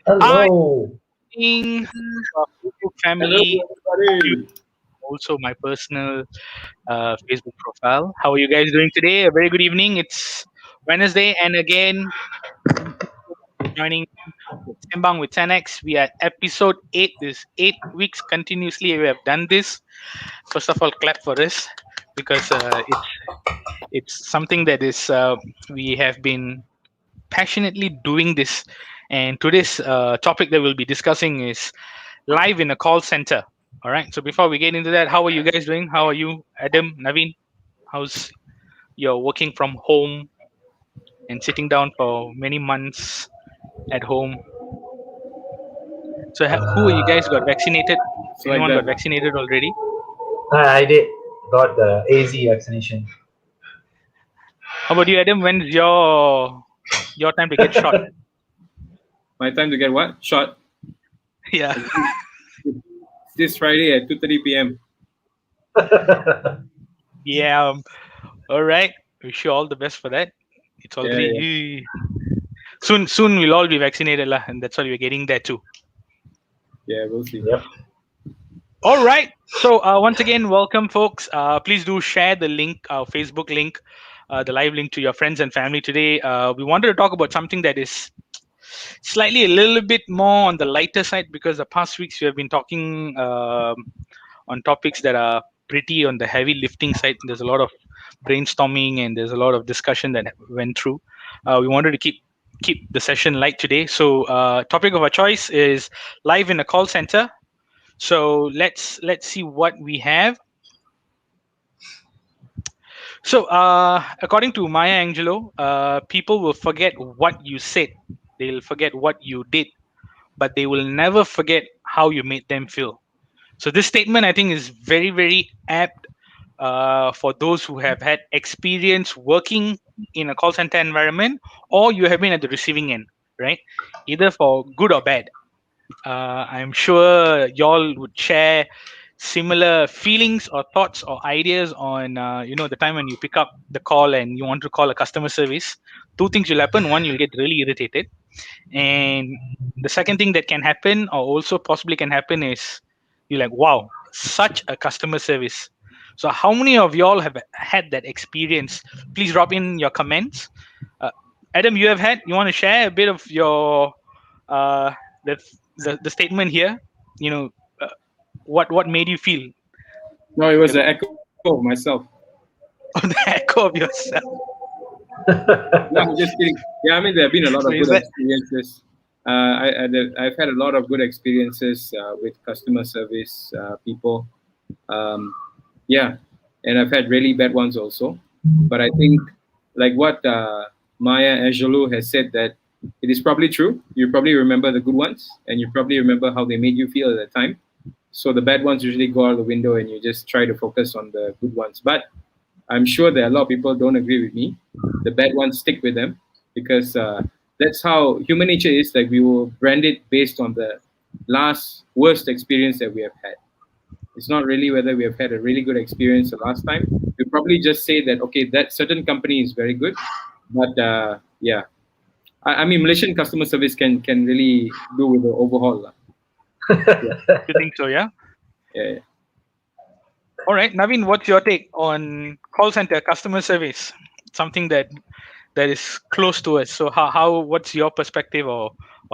Hi, Hello. evening, Facebook Hello, family, everybody. also my personal Facebook profile. How are you guys doing today? A very good evening. It's Wednesday, and again, thank you so much for joining with Sembang with TenX. We are at episode 8. This 8 weeks continuously we have done this. First of all, clap for us because it's something that is we have been passionately doing this. And today's topic that we'll be discussing is live in a call center. All right. So before we get into that, how are you guys doing? How are you, Adam, Naveen? How's your working from home and sitting down for many months at home? So who are you guys got vaccinated? It's like Anyone that. got vaccinated already? I did got the AZ vaccination. How about you, Adam? When's your time to get shot? My time to get what? Shot. Yeah. This Friday at 2:30 p.m. Yeah. All right. Wish you all the best for that. It's Yeah, yeah, already soon. We'll all be vaccinated, lah, and that's why we're getting there too. yeah. We'll see. Yep. All right. So once again, welcome, folks. Please do share the link, our Facebook link, the live link to your friends and family today. We wanted to talk about something that is slightly a little bit more on the lighter side because the past weeks we have been talking on topics that are pretty on the heavy lifting side. There's a lot of brainstorming and there's a lot of discussion that went through. We wanted to keep the session light today. So topic of our choice is live in a call center. So let's see what we have. So according to Maya Angelou, people will forget what you said. They'll forget what you did, but they will never forget how you made them feel. So this statement, I think, is very, very apt for those who have had experience working in a call center environment, or you have been at the receiving end, right? Either for good or bad. I'm sure y'all would share similar feelings or thoughts or ideas on the time when you pick up the call and you want to call a customer service. Two things will happen. One, you'll get really irritated, and the second thing that can happen or also possibly can happen is you're like, wow, such a customer service. So how many of y'all have had that experience? Please drop in your comments. uh, Adam, you want to share a bit of your uh, the, the statement here, you know uh, what made you feel? No, it was Adam? an echo of myself. On the echo of yourself. No, I'm just kidding. Yeah, I mean there have been a lot So of is good that experiences. I've had a lot of good experiences with customer service people. Um, yeah, and I've had really bad ones also. But I think, like what Maya Angelou has said, that it is probably true. You probably remember the good ones, and you probably remember how they made you feel at the time. So the bad ones usually go out the window, and you just try to focus on the good ones. But I'm sure that a lot of people don't agree with me. The bad ones stick with them because that's how human nature is. Like we will brand it based on the last worst experience that we have had. It's not really whether we have had a really good experience the last time. We probably just say that okay, that certain company is very good, but yeah, I mean Malaysian customer service can really do with the overhaul, lah. Yeah, you think so? Yeah. yeah, yeah. All right, Naveen, what's your take on call center customer service? Something that is close to us. So how what's your perspective or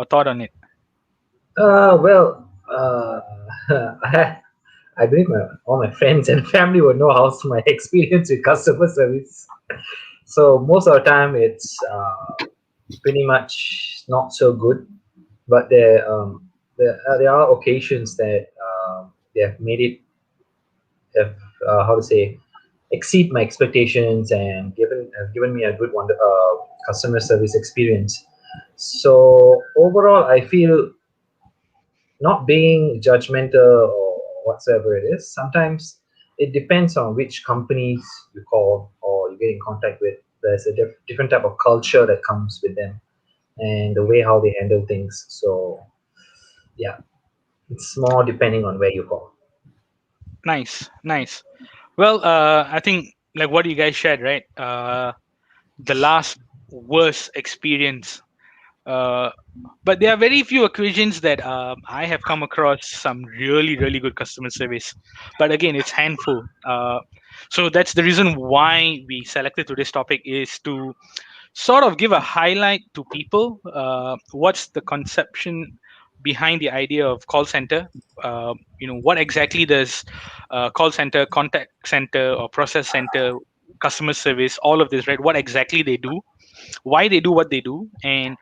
thought on it? Well, I, I believe all my friends and family would know how's my experience with customer service. So most of the time, it's pretty much not so good. But there are occasions that they have made it have how to say exceed my expectations and given me a good customer service experience. So overall, I feel not being judgmental or whatsoever it is. Sometimes it depends on which companies you call or you get in contact with. There's a different type of culture that comes with them and the way how they handle things. So yeah, it's more depending on where you call. Nice, nice. Well, I think like what you guys shared, right? The last worst experience. Uh, but there are very few occasions that I have come across some really, really good customer service. But again, it's handful. So that's the reason why we selected today's topic, is to sort of give a highlight to people. What's the conception behind the idea of call center? What exactly does call center, contact center, or process center, customer service, all of this, right? What exactly they do, why they do what they do, and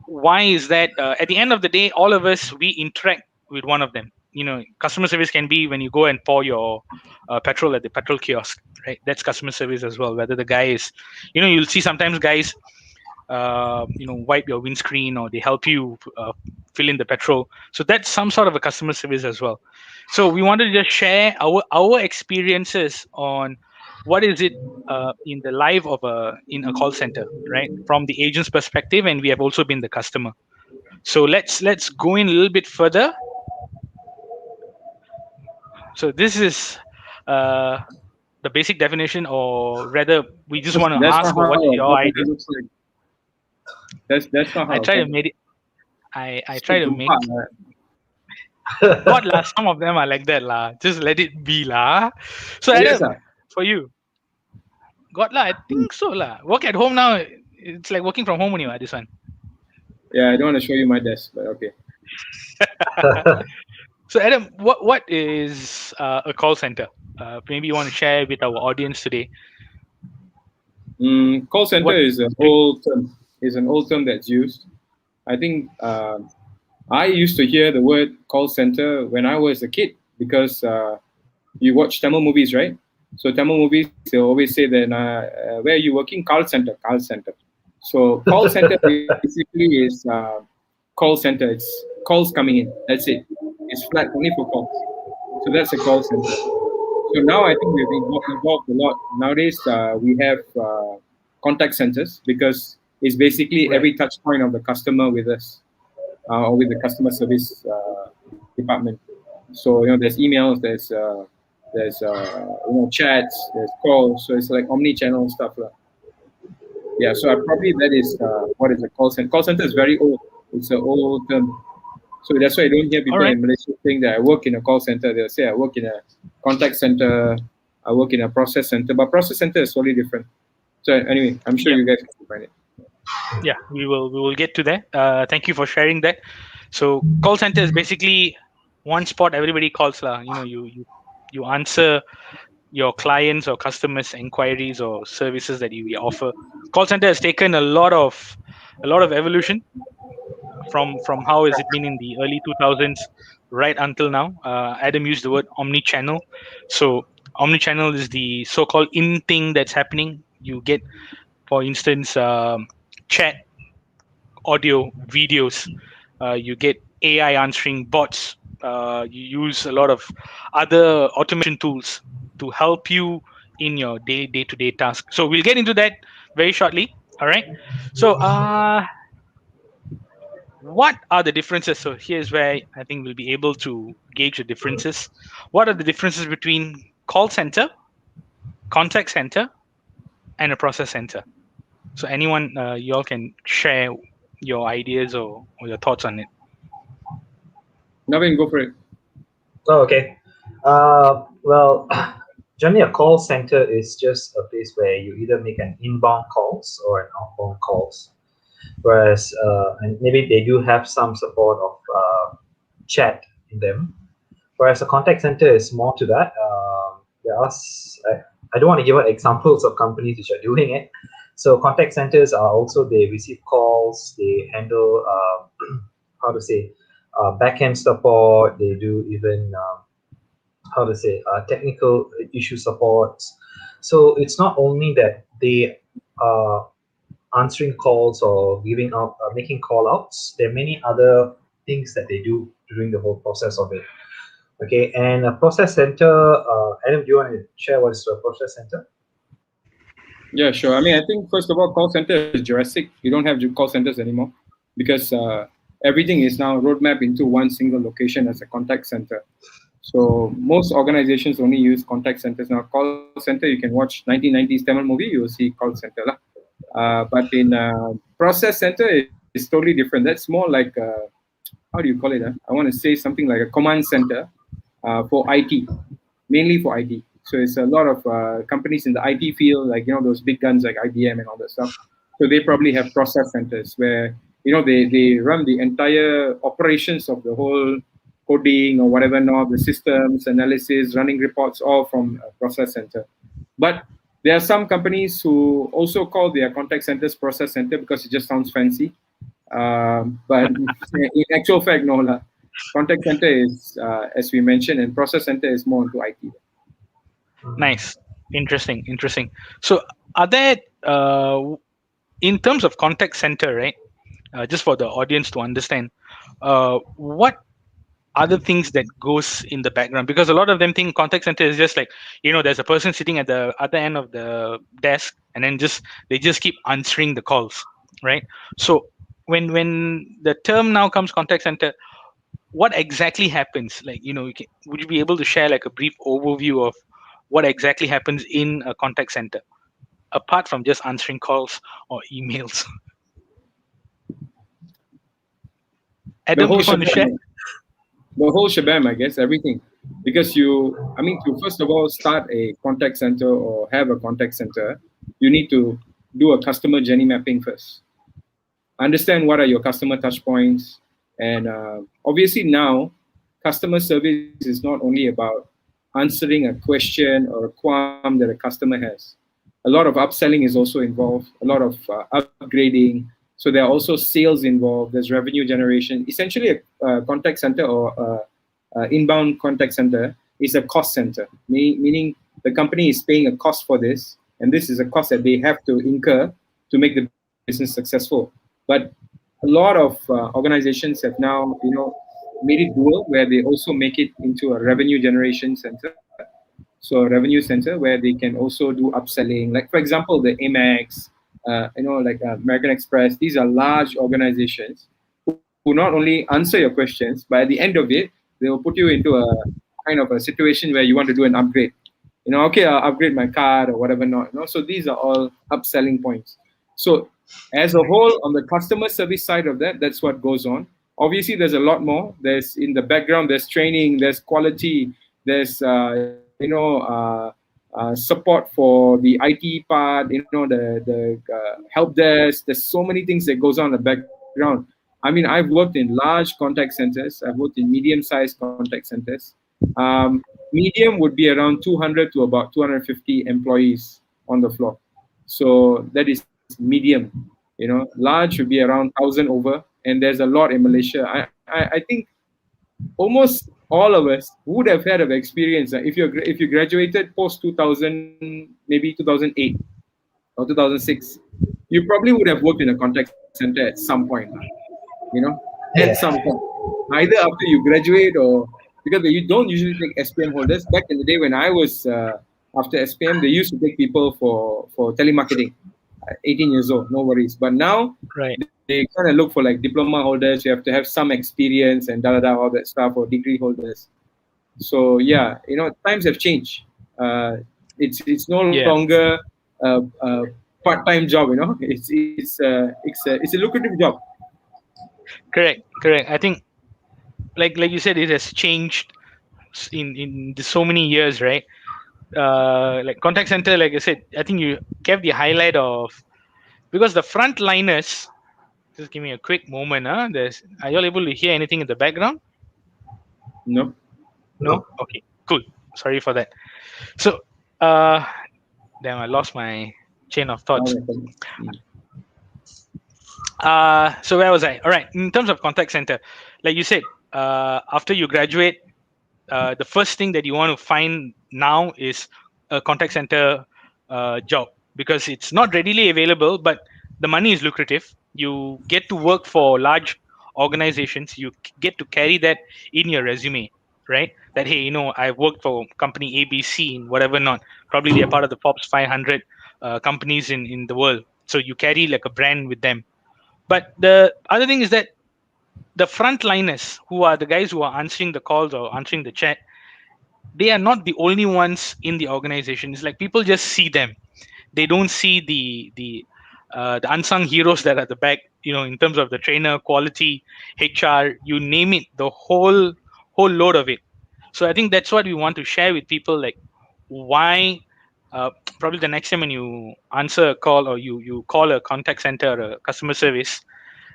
why is that? At the end of the day, all of us, we interact with one of them. Customer service can be when you go and pour your petrol at the petrol kiosk, right? That's customer service as well. Whether the guy is, you'll see sometimes guys wipe your windscreen, or they help you fill in the petrol. So that's some sort of a customer service as well. So we wanted to just share our experiences on what is it in the life of a call center, right, from the agent's perspective, and we have also been the customer. So let's go in a little bit further. So this is uh, the basic definition, or rather, we just want to That's ask, not how what's a your call idea? center looks like. That's not I how a try to call make it. I try center to make looks. God lah. Some of them are like that lah. Just let it be lah. So Yes, Adam, sir. for you, God lah. I think so lah. Work at home now. It's like working from home only. This one. Yeah, I don't want to show you my desk, but okay. So Adam, what is a call center? Maybe you want to share with our audience today. Call center What? is an old term. Is an old term that's used. I think I used to hear the word call center when I was a kid because you watch Tamil movies, right? So Tamil movies, they always say that where are you working? Call center, call center. So call center basically is call center. It's calls coming in. That's it. It's flat only for calls. So that's a call center. So now I think we've evolved a lot. Nowadays we have contact centers because it's basically Right. every touch point of the customer with us or with the customer service department. So there's emails, there's chats, there's calls. So it's like omni-channel stuff, lah. Yeah. So probably that is what is a call center. Call center is very old. It's an old term. So that's why I don't hear All people right. in Malaysia saying that I work in a call center. They'll say I work in a contact center, I work in a process center. But process center is totally different. So anyway, I'm sure Yeah. you guys can find it. Yeah. We will get to that. Thank you for sharing that. So call center is basically one spot everybody calls lah. You answer your clients or customers' inquiries or services that you offer. Call center has taken a lot of evolution from how has it been in the early 2000s right until now. Adam used the word omni-channel. So omni-channel is the so-called in thing that's happening. You get, for instance, chat, audio, videos. You get AI answering bots. You use a lot of other automation tools to help you in your day-to-day task. So we'll get into that very shortly. All right. So what are the differences? So here's where I think we'll be able to gauge the differences. What are the differences between call center, contact center, and a process center? So anyone, you all can share your ideas or your thoughts on it. Navin, go for it. Oh, okay. Well, generally, a call center is just a place where you either make an inbound calls or an outbound calls. Whereas, and maybe they do have some support of chat in them. Whereas a contact center is more to that. There are, I don't want to give out examples of companies which are doing it. So contact centers are also, they receive calls, they handle how to say backend support. They do even how to say technical issue supports. So it's not only that they are answering calls or giving out making call outs. There are many other things that they do during the whole process of it. Okay, and a process center, Adam, do you want to share what is a process center? Yeah, sure. I mean, I think first of all, call center is Jurassic. You don't have call centers anymore because everything is now roadmap into one single location as a contact center. So most organizations only use contact centers now. Call center, you can watch 1990s Tamil movie, you will see call center lah. But in process center is is totally different. That's more like how do you call it? I want to say something like a command center for IT, mainly for IT. So it's a lot of companies in the IT field, like those big guns like IBM and all that stuff. So they probably have process centers where they run the entire operations of the whole coding or whatever, not the systems analysis, running reports, all from a process center. But there are some companies who also call their contact centers process center because it just sounds fancy. But in actual fact, no lah. Contact center is, as we mentioned, and process center is more into IT. Nice. Interesting. So are there in terms of contact center, right? Just for the audience to understand, what other things that goes in the background? Because a lot of them think contact center is just like, there's a person sitting at the other end of the desk, and then they just keep answering the calls, right? So when the term now comes contact center, what exactly happens? Like, would you be able to share like a brief overview of what exactly happens in a contact center, apart from just answering calls or emails? The Adam, do whole you want to share? shebang, the whole shebang, I guess, everything. Because to first of all start a contact center or have a contact center, you need to do a customer journey mapping first. Understand what are your customer touch points, and obviously now customer service is not only about answering a question or a qualm that a customer has. A lot of upselling is also involved, a lot of upgrading. So there are also sales involved. There's revenue generation. Essentially, a contact center or inbound contact center is a cost center, meaning the company is paying a cost for this, and this is a cost that they have to incur to make the business successful. But a lot of organizations have now, made it dual, where they also make it into a revenue generation center. So a revenue center where they can also do upselling. Like for example, the Amex, like American Express. These are large organizations who not only answer your questions, but at the end of it, they will put you into a kind of a situation where you want to do an upgrade. Okay, I'll upgrade my card or whatever not. So these are all upselling points. So as a whole, on the customer service side of that, that's what goes on. Obviously, there's a lot more. There's in the background, there's training, there's quality, there's support for the IT part, the help desk. There's so many things that goes on in the background. I mean, I've worked in large contact centers. I've worked in medium-sized contact centers. Medium would be around 200 to about 250 employees on the floor. So that is medium. Large would be around 1,000 over, and there's a lot in Malaysia. I think almost all of us would have had of experience. If you graduated post 2000, maybe 2008 or 2006, you probably would have worked in a contact center at some point. At Yeah. some point, either after you graduate or because you don't usually take SPM holders. Back in the day when I was after SPM, they used to take people for telemarketing. 18 years old, no worries. But now Right. they kind of look for like diploma holders. You have to have some experience and all that stuff, or degree holders. So yeah, times have changed. It's no Yeah. longer a part-time job. It's a lucrative job. Correct. I think, like you said, it has changed in so many years, right? Like contact center, like I said, I think you gave the highlight of, because the frontliners. Just give me a quick moment. Are you all able to hear anything in the background? No. No. Okay. Cool. Sorry for that. So, damn, I lost my chain of thoughts. So where was I? All right. In terms of contact center, like you said, after you graduate, the first thing that you want to find now is a contact center job, because it's not readily available, but the money is lucrative. You get to work for large organizations. You get to carry that in your resume, right? That, hey, I've worked for company ABC and whatever not. Probably they're part of the Forbes 500 companies in the world. So you carry like a brand with them. But the other thing is that the frontliners, who are the guys who are answering the calls or answering the chat, they are not the only ones in the organization. It's like people just see them. They don't see the the unsung heroes that are at the back, in terms of the trainer, quality, HR, you name it, the whole load of it. So I think that's what we want to share with people, like why. Probably the next time when you answer a call, or you call a contact center or a customer service,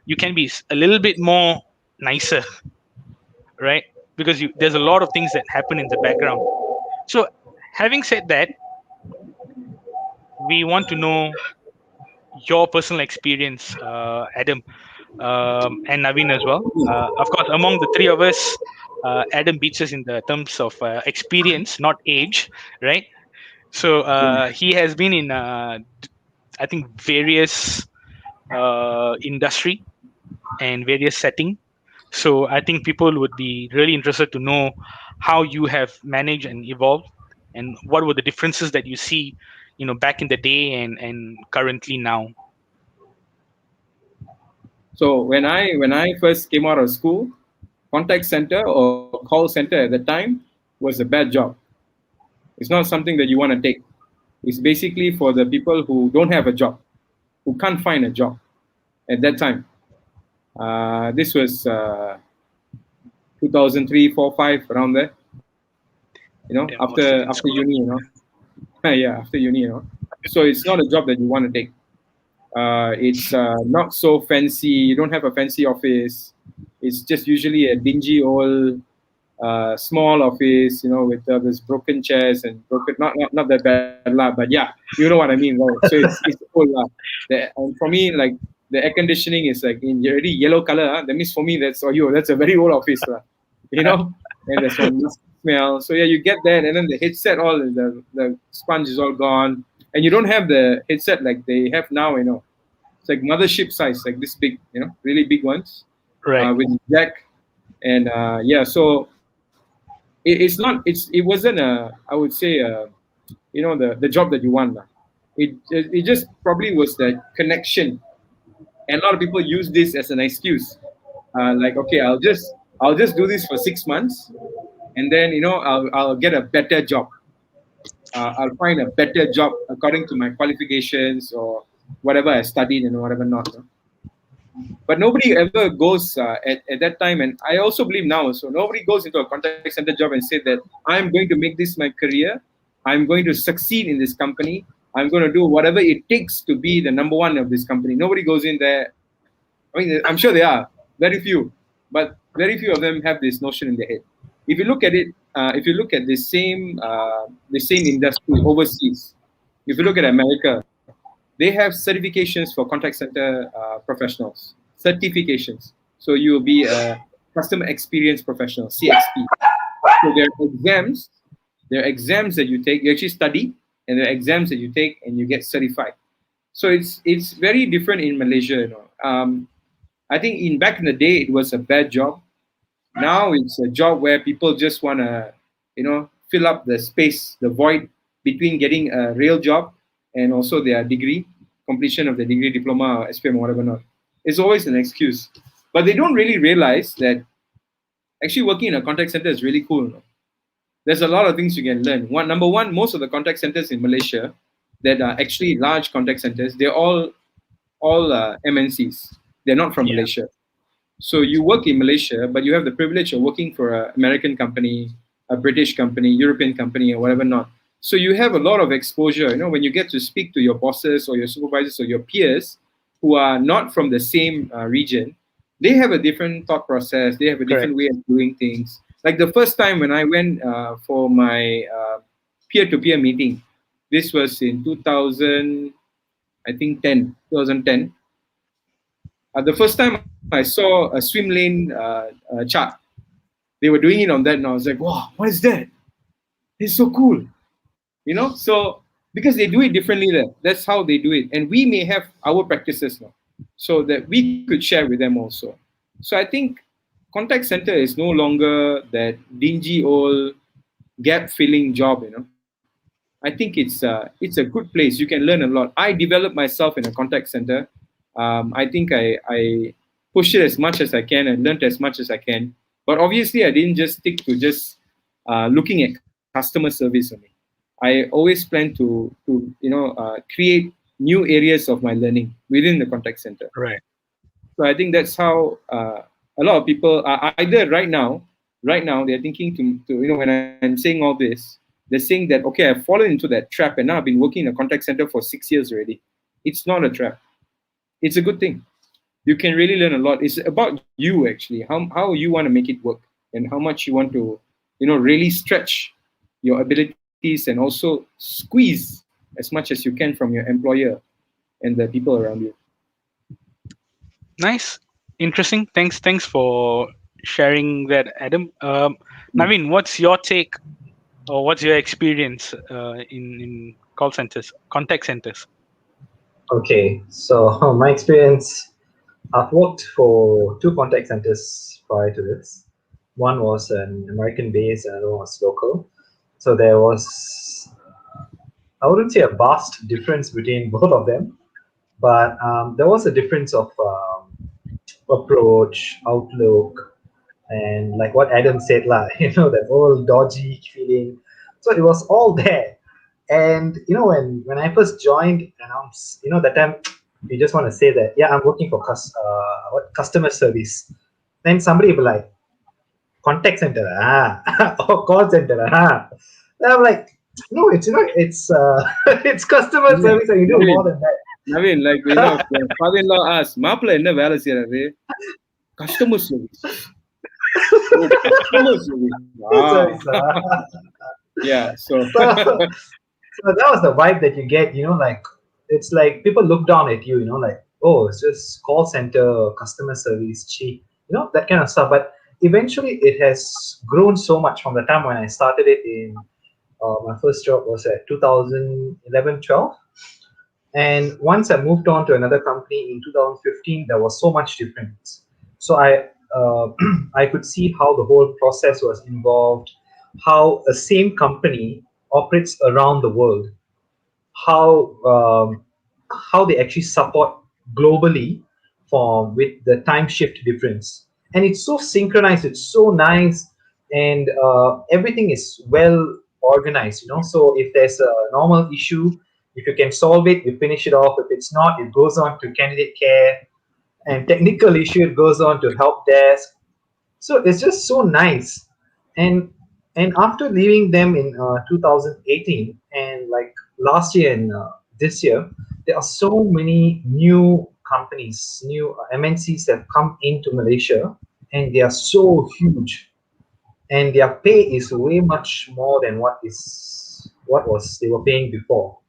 you can be a little bit more nicer, right? Because there's a lot of things that happen in the background. So having said that, we want to know your personal experience, Adam, and Naveen as well. Of course, among the three of us, Adam beats us in the terms of experience, not age, right? So he has been in, I think, various industry and various setting. So I think people would be really interested to know how you have managed and evolved, and what were the differences that you see, back in the day and currently now. So when I first came out of school, contact center or call center at the time was a bad job. It's not something that you want to take. It's basically for the people who don't have a job, who can't find a job at that time. This was 2003, 4, 5, around there. Damn, I was still After in school. uni, yeah, after uni, So it's not a job that you want to take. It's not so fancy. You don't have a fancy office. It's just usually a dingy old small office, with this broken chairs and broken, not that bad lah, but yeah, you know what I mean, right? So it's old lah. And for me, like, the air conditioning is like in already yellow color. That means for me, that's a very old office lah, and there's one smell. So yeah, you get that, and then the headset, all the sponge is all gone, and you don't have the headset like they have now. It's like mothership size, like this big, really big ones, Right. with jack, and yeah. So it wasn't I would say the job that you want lah. It just probably was the connection, and a lot of people use this as an excuse, like, okay, I'll just do this for 6 months, and then I'll get a better job. I'll find a better job according to my qualifications or whatever I studied and whatever not. But nobody ever goes at that time, and I also believe now. So nobody goes into a contact center job and say that I'm going to make this my career. I'm going to succeed in this company. I'm going to do whatever it takes to be the number one of this company. Nobody goes in there. I mean, I'm sure there are very few, but very few of them have this notion in their head. If you look at it, if you look at the same industry overseas, if you look at America, they have certifications for contact center professionals, certifications. So you'll be a customer experience professional, CXP. So there are exams that you take, you actually study, and there are exams that you take and you get certified. So it's very different in Malaysia. I think back in the day it was a bad job. Now it's a job where people just want to, fill up the space, the void between getting a real job and also their degree, completion of the degree, diploma, or SPM, or whatever not. It's always an excuse. But they don't really realize that actually working in a contact center is really cool. There's a lot of things you can learn. Number one, most of the contact centers in Malaysia that are actually large contact centers, they're all MNCs. They're not from Yeah. Malaysia. So you work in Malaysia, but you have the privilege of working for an American company, a British company, European company, or whatever not. So you have a lot of exposure. When you get to speak to your bosses or your supervisors or your peers who are not from the same region, they have a different thought process. They have a different way of doing things. Like the first time when I went for my peer-to-peer meeting, this was in 2010. The first time I saw a swim lane chart, they were doing it on that, and I was like, wow, what is that? It's so cool. So because they do it differently there. That's how they do it. And we may have our practices now, so that we could share with them also. So I think contact center is no longer that dingy old gap filling job. I think it's a good place. You can learn a lot. I developed myself in a contact center. I think I pushed it as much as I can and learned as much as I can. But obviously, I didn't just stick to just looking at customer service only. I always plan to create new areas of my learning within the contact center. Right. So I think that's how a lot of people are either right now they're thinking to when I'm saying all this, they're saying that okay, I've fallen into that trap and now I've been working in a contact center for 6 years already. It's not a trap. It's a good thing. You can really learn a lot. It's about you actually, how you want to make it work and how much you want to really stretch your abilities and also squeeze as much as you can from your employer and the people around you. Nice. Interesting. Thanks for sharing that, Adam. Naveen, what's your take or what's your experience in call centers, contact centers? Okay, so my experience, I've worked for two contact centers prior to this. One was an American base, and another was local. So there was, I wouldn't say a vast difference between both of them, but there was a difference of approach, outlook, and like what Adam said, lah, that whole dodgy feeling. So it was all there. And when I first joined, and that time you just want to say that, yeah, I'm working for customer service. Then somebody will be like, contact center, or call center, Then I'm like, no, it's it's customer Yeah, service, and you do more Naveen, than that. Naveen, like father-in-law asked, "Maapla enna வேலை செய்றாரு?" Customer service. Oh, customer service. Wow. Service, Yeah. So so so that was the vibe that you get, like it's like people look down at you, like, oh, it's just call center, customer service, cheap, that kind of stuff. But eventually it has grown so much from the time when I started it in my first job was at 2011, 12. And once I moved on to another company in 2015, there was so much difference. So I could see how the whole process was involved, how a same company operates around the world, how how they actually support globally with the time shift difference, and it's so synchronized, it's so nice, and everything is well organized. So if there's a normal issue, if you can solve it, you finish it off. If it's not, it goes on to candidate care, and technical issue, it goes on to help desk. So it's just so nice. And and after leaving them in 2018, and like last year and this year, there are so many new companies, new MNCs that have come into Malaysia, and they are so huge, and their pay is way much more than what was they were paying before.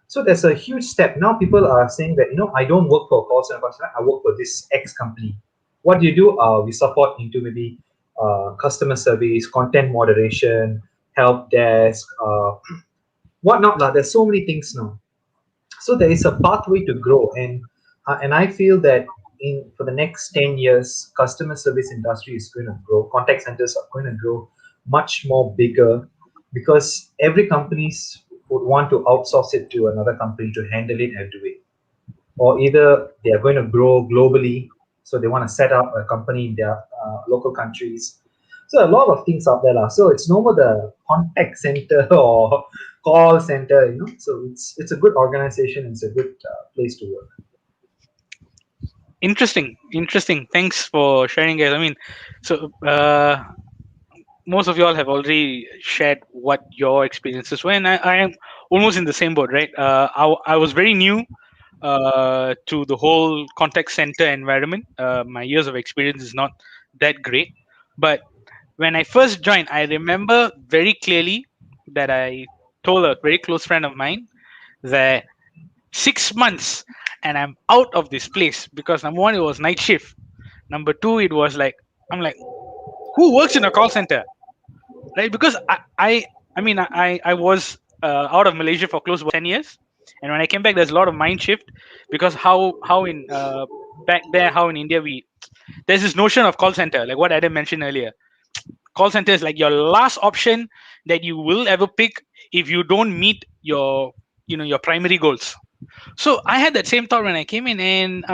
So there's a huge step. Now people are saying that, I don't work for a call center, I work for this X company. What do you do? We support into maybe customer service, content moderation, help desk, whatnot. There's so many things now. So there is a pathway to grow, and I feel that in for the next 10 years, customer service industry is going to grow. Contact centers are going to grow much more bigger, because every companies would want to outsource it to another company to handle it and do it, or either they are going to grow globally, so they want to set up a company in their local countries. So a lot of things out there, lah. So it's no more the contact center or call center. So it's a good organization. It's a good place to work. Interesting. Thanks for sharing, guys. I mean, so most of y'all have already shared what your experiences were, and I am almost in the same boat, right? I was very new to the whole contact center environment. My years of experience is not that great, but when I first joined, I remember very clearly that I told a very close friend of mine that 6 months and I'm out of this place, because number one, it was night shift. Number two, it was like, I'm like, who works in a call center, right? Because I was out of Malaysia for close to 10 years, and when I came back, there's a lot of mind shift, because how in back there, how in India, there's this notion of call center, like what Adam mentioned earlier. Call center is like your last option that you will ever pick if you don't meet your primary goals. So I had that same thought when I came in, and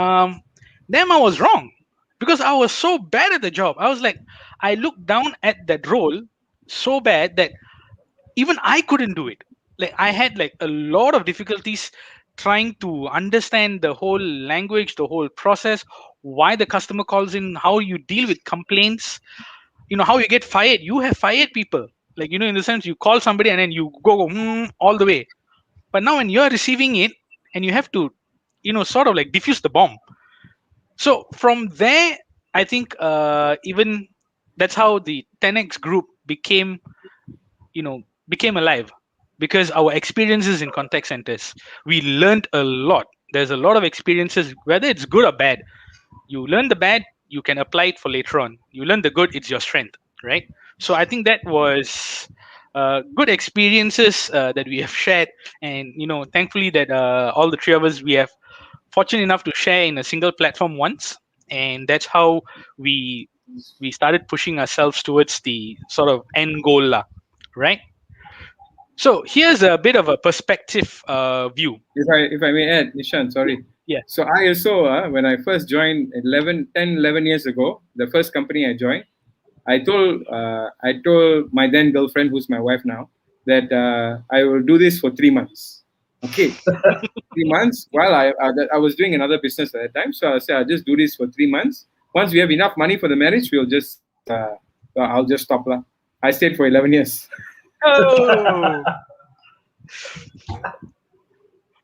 then I was wrong, because I was so bad at the job. I was like, I looked down at that role so bad that even I couldn't do it. Like I had like a lot of difficulties trying to understand the whole language, the whole process, why the customer calls in, how you deal with complaints, how you get fired. You have fired people, like, in the sense, you call somebody and then you go all the way. But now when you're receiving it and you have to, sort of like diffuse the bomb. So from there, I think even that's how the 10x group became alive, because our experiences in contact centers, we learned a lot. There's a lot of experiences, whether it's good or bad. You learn the bad, you can apply it for later on. You learn the good, it's your strength, right? So I think that was good experiences that we have shared. And thankfully that all the three of us, we have fortunate enough to share in a single platform once. And that's how we we started pushing ourselves towards the sort of end goal lah, right? So here's a bit of a perspective view. If I may add, Nishan, sorry. Yeah. So I also, when I first joined 11 years ago, the first company I joined, I told my then girlfriend, who's my wife now, that I will do this for 3 months. Okay, 3 months. While I was doing another business at that time, so I said I'll just do this for 3 months. Once we have enough money for the marriage, I'll just stop lah. I stayed for 11 years. Oh,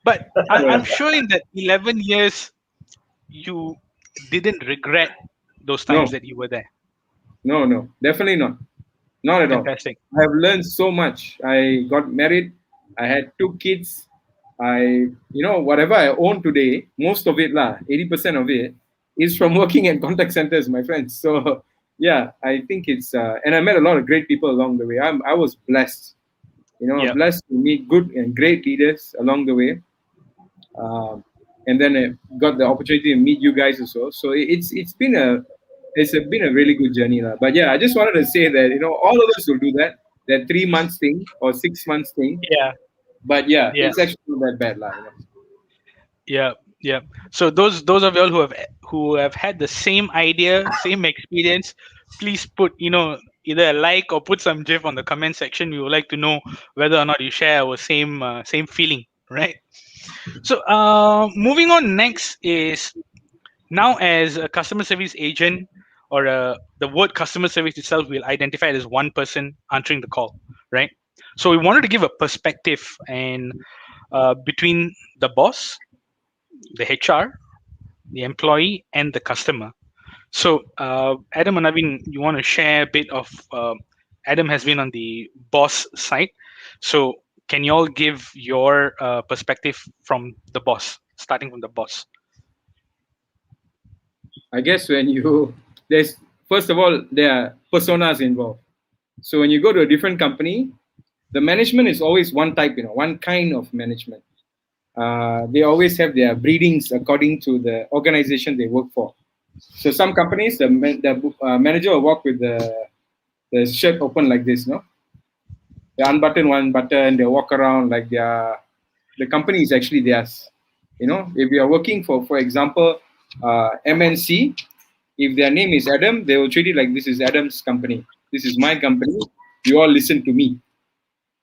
but I'm sure in that 11 years, you didn't regret those No, times that you were there. no, definitely not. Not at all. Fantastic. I have learned so much. I got married. I had 2 kids. Whatever I own today, most of it, 80% of it, is from working at contact centers, my friends. So, yeah, I think and I met a lot of great people along the way. I was blessed, Yeah. blessed to meet good and great leaders along the way. And then I got the opportunity to meet you guys also. So it's been a really good journey, lah. But yeah, I just wanted to say that all of us will do that 3 months thing or 6 months thing. Yeah. But yeah, Yeah. it's actually not that bad, lah. Yeah. Yeah. So those of y'all who have had the same idea, same experience, please put either a like or put some gif on the comment section. We would like to know whether or not you share our same feeling, right? So moving on, next is, now as a customer service agent, or the word customer service itself will identify it as one person answering the call, right? So we wanted to give a perspective and between the boss, the HR, the employee, and the customer. So Adam and Naveen, you want to share a bit of Adam has been on the boss side, so can you all give your perspective from the boss, starting from the boss? I guess there's first of all there are personas involved. So when you go to a different company, the management is always one type, one kind of management. They always have their breedings according to the organization they work for. So some companies, the manager will walk with the shirt open like this, no? They unbutton one button, they walk around like the company is actually theirs. If you are working for example, MNC, if their name is Adam, they will treat it like this is Adam's company. This is my company. You all listen to me.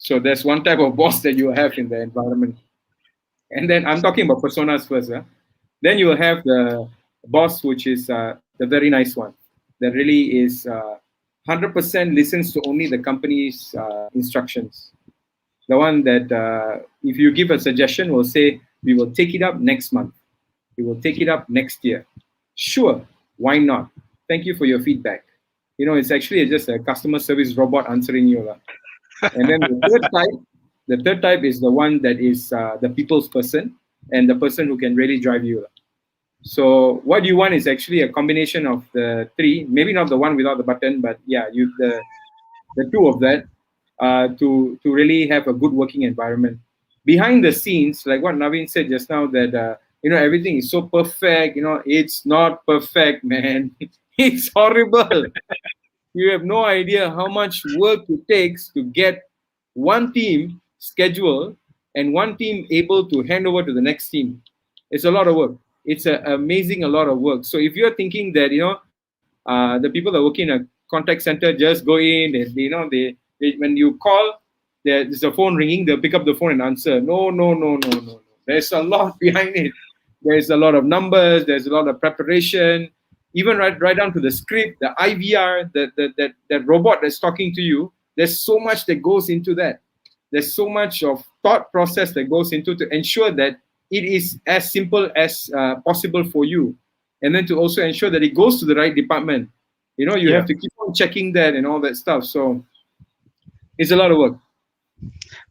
So there's one type of boss that you have in the environment. And then I'm talking about personas first. Then you will have the boss, which is the very nice one, that really is 100% listens to only the company's instructions. The one that if you give a suggestion, will say, we will take it up next month. We will take it up next year. Sure, why not? Thank you for your feedback. It's actually just a customer service robot answering you. And then the third type is the one that is the people's person and the person who can really drive you. So what you want is actually a combination of the three, maybe not the one without the button, but yeah, the two of that to really have a good working environment. Behind the scenes, like what Naveen said just now, that everything is so perfect. It's not perfect, man. It's horrible. You have no idea how much work it takes to get one team scheduled and one team able to hand over to the next team. It's a lot of work. It's amazing a lot of work. So if you're thinking that the people that work in a contact center just go in and they when you call, there's a phone ringing, they'll pick up the phone and answer. No. There's a lot behind it. There's a lot of numbers. There's a lot of preparation. Even right down to the script, the IVR, that robot that's talking to you. There's so much that goes into that. There's so much of thought process that goes into to ensure that it is as simple as possible for you, and then to also ensure that it goes to the right department. You Yeah. have to keep on checking that and all that stuff. So it's a lot of work.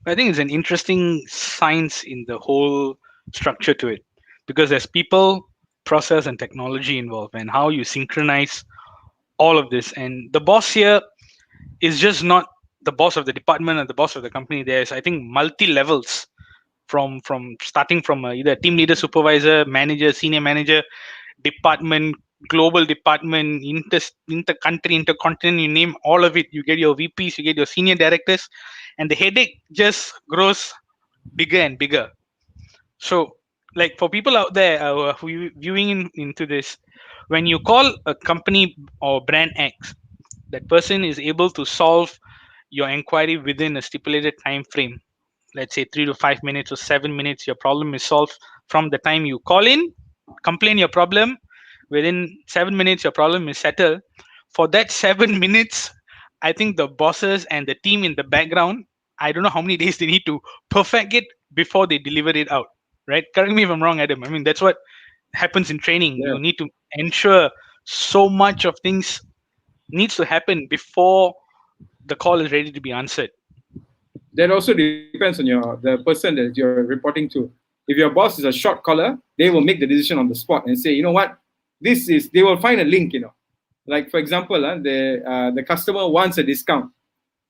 I think it's an interesting science in the whole structure to it, because there's people, process, and technology involved, and how you synchronize all of this. And the boss here is just not the boss of the department or the boss of the company. There's, I think, multi levels, from starting from either team leader, supervisor, manager, senior manager, department, global department, inter country, intercontinent, you name all of it. You get your VPs, you get your senior directors, and the headache just grows bigger and bigger. So, like, for people out there viewing into this, when you call a company or brand X, that person is able to solve your inquiry within a stipulated time frame. Let's say 3 to 5 minutes or 7 minutes, your problem is solved from the time you call in, complain your problem. Within 7 minutes, your problem is settled. For that 7 minutes, I think the bosses and the team in the background, I don't know how many days they need to perfect it before they deliver it out. Right? Correct me if I'm wrong, Adam. I mean, that's what happens in training. Yeah. You need to ensure so much of things needs to happen before the call is ready to be answered. That also depends on the person that you're reporting to. If your boss is a short caller, they will make the decision on the spot and say, you know what, they will find a link, like for example, the customer wants a discount,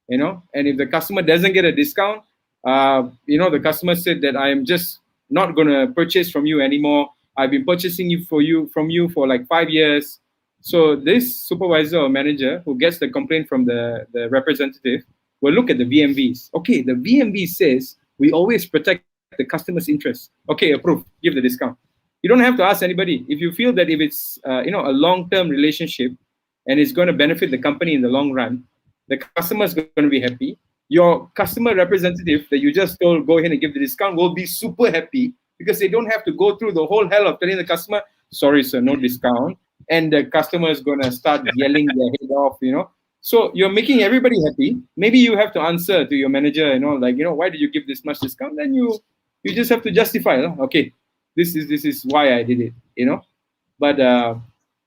and if the customer doesn't get a discount, the customer said that I am just not going to purchase from you anymore. I've been purchasing from you for like 5 years. So this supervisor or manager who gets the complaint from the representative will look at the VMVs. Okay, the VMV says we always protect the customer's interest. Okay, approve, give the discount. You don't have to ask anybody. If you feel that if it's a long-term relationship and it's going to benefit the company in the long run, the customer is going to be happy. Your customer representative that you just told go ahead and give the discount will be super happy because they don't have to go through the whole hell of telling the customer, sorry sir, no discount, and the customer is going to start yelling their head off. So you're making everybody happy. Maybe you have to answer to your manager, why did you give this much discount? Then you just have to justify, okay, this is why I did it. But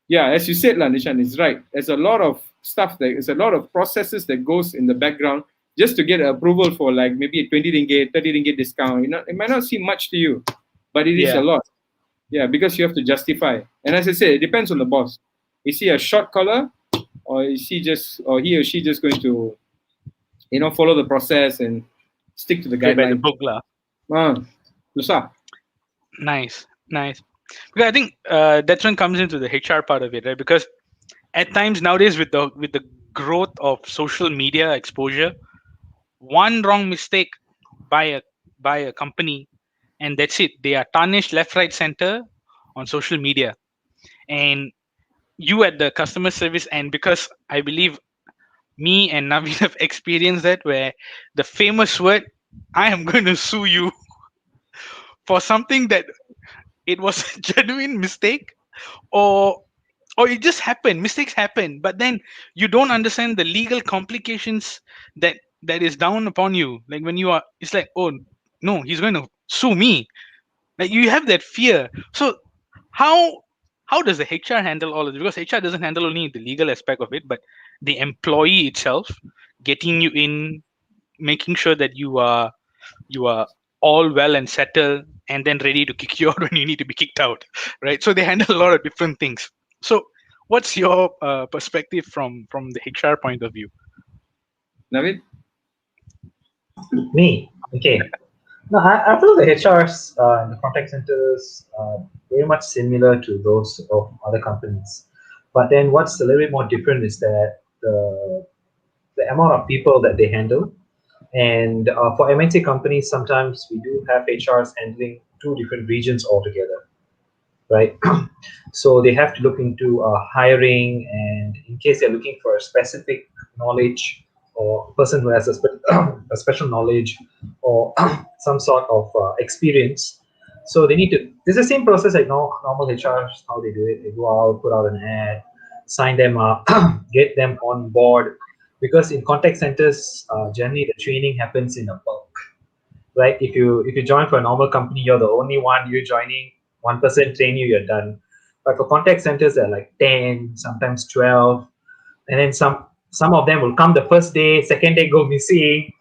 yeah, as you said, Nishan is right. There's a lot of stuff, there's a lot of processes that goes in the background just to get approval for like maybe a 20 ringgit, 30 ringgit discount. It might not seem much to you, but it is a lot. Yeah, because you have to justify. And as I said, it depends on the boss. Is he a short caller, or is he or she just going to, follow the process and stick to the Play by the guidelines? book, lah. Susah. Nice. Because I think that's when comes into the HR part of it, right? Because at times nowadays, with the growth of social media exposure, one wrong mistake by a company, and that's it. They are tarnished left, right, center on social media, and you at the customer service end, because I believe me and Naveen have experienced that, where the famous word, I am going to sue you for something that it was a genuine mistake, or it just happened. Mistakes happen, but then you don't understand the legal complications that is down upon you. Like when you are, it's like, oh no, he's going to sue me. Like you have that fear. So how how does the HR handle all of this? Because HR doesn't handle only the legal aspect of it, but the employee itself, getting you in, making sure that you are all well and settled, and then ready to kick you out when you need to be kicked out, right? So they handle a lot of different things. So what's your perspective from the HR point of view? Navid? Me, okay. No, I feel the HRs and the contact centers are very much similar to those of other companies. But then what's a little bit more different is that the amount of people that they handle. And for MNC companies, sometimes we do have HRs handling two different regions altogether, right? So they have to look into hiring, and in case they're looking for a specific knowledge or a person who has a special knowledge or some sort of experience, So they need to. It's the same process like normal HR, how they do it. They go out, put out an ad, sign them up, get them on board. Because in contact centers, generally the training happens in a bulk, right? If you join for a normal company, you're the only one. You're joining, one person train you, you're done. But for contact centers, there are like 10, sometimes 12, and then some of them will come the first day, second day go missing.